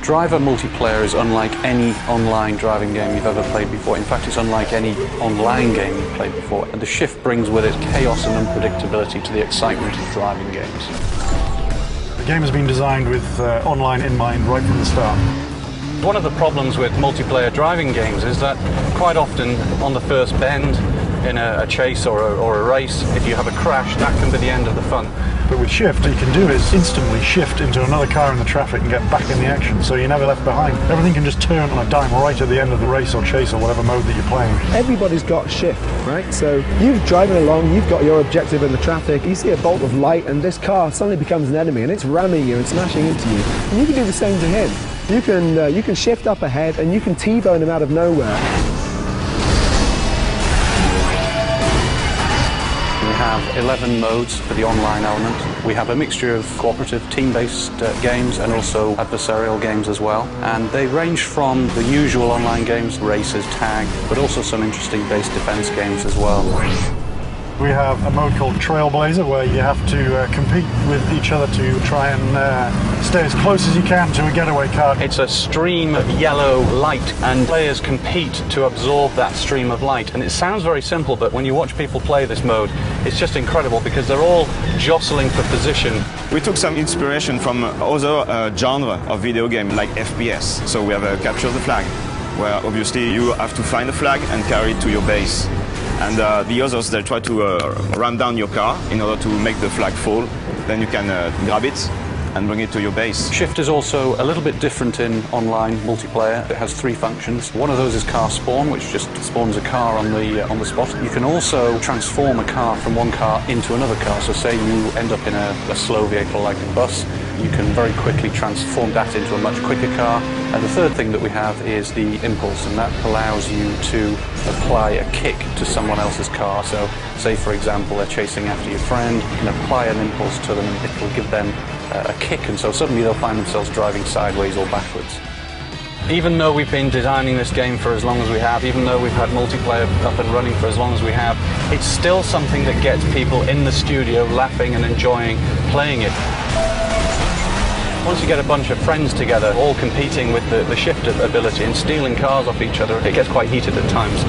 Driver multiplayer is unlike any online driving game you've ever played before. In fact, it's unlike any online game you've played before. And the Shift brings with it chaos and unpredictability to the excitement of driving games. The game has been designed with online in mind right from the start. One of the problems with multiplayer driving games is that quite often on the first bend in a chase or a race, if you have a crash, that can be the end of the fun. But with Shift, what you can do is instantly shift into another car in the traffic and get back in the action, so you're never left behind. Everything can just turn on a dime right at the end of the race or chase or whatever mode that you're playing. Everybody's got Shift, right? So you're driving along, you've got your objective in the traffic, you see a bolt of light and this car suddenly becomes an enemy and it's ramming you and smashing into you. And you can do the same to him. You can shift up ahead and you can T-bone him out of nowhere. We have 11 modes for the online element. We have a mixture of cooperative, team-based games and also adversarial games as well. And they range from the usual online games, races, tag, but also some interesting base defense games as well. We have a mode called Trailblazer where you have to compete with each other to try and stay as close as you can to a getaway car. It's a stream of yellow light and players compete to absorb that stream of light. And it sounds very simple, but when you watch people play this mode, it's just incredible because they're all jostling for position. We took some inspiration from other genre of video game like FPS. So we have a Capture the Flag, where obviously you have to find a flag and carry it to your base. And the others, they try to ram down your car in order to make the flag fall. Then you can grab it and bring it to your base. Shift is also a little bit different in online multiplayer. It has 3 functions. One of those is car spawn, which just spawns a car on the spot. You can also transform a car from one car into another car. So say you end up in a slow vehicle like a bus, you can very quickly transform that into a much quicker car. And the third thing that we have is the impulse, and that allows you to apply a kick to someone else's car. So say for example they're chasing after your friend, you can apply an impulse to them and it will give them a kick, and so suddenly they'll find themselves driving sideways or backwards. Even though we've been designing this game for as long as we have, even though we've had multiplayer up and running for as long as we have, it's still something that gets people in the studio laughing and enjoying playing it. Once you get a bunch of friends together, all competing with the Shift ability and stealing cars off each other, it gets quite heated at times.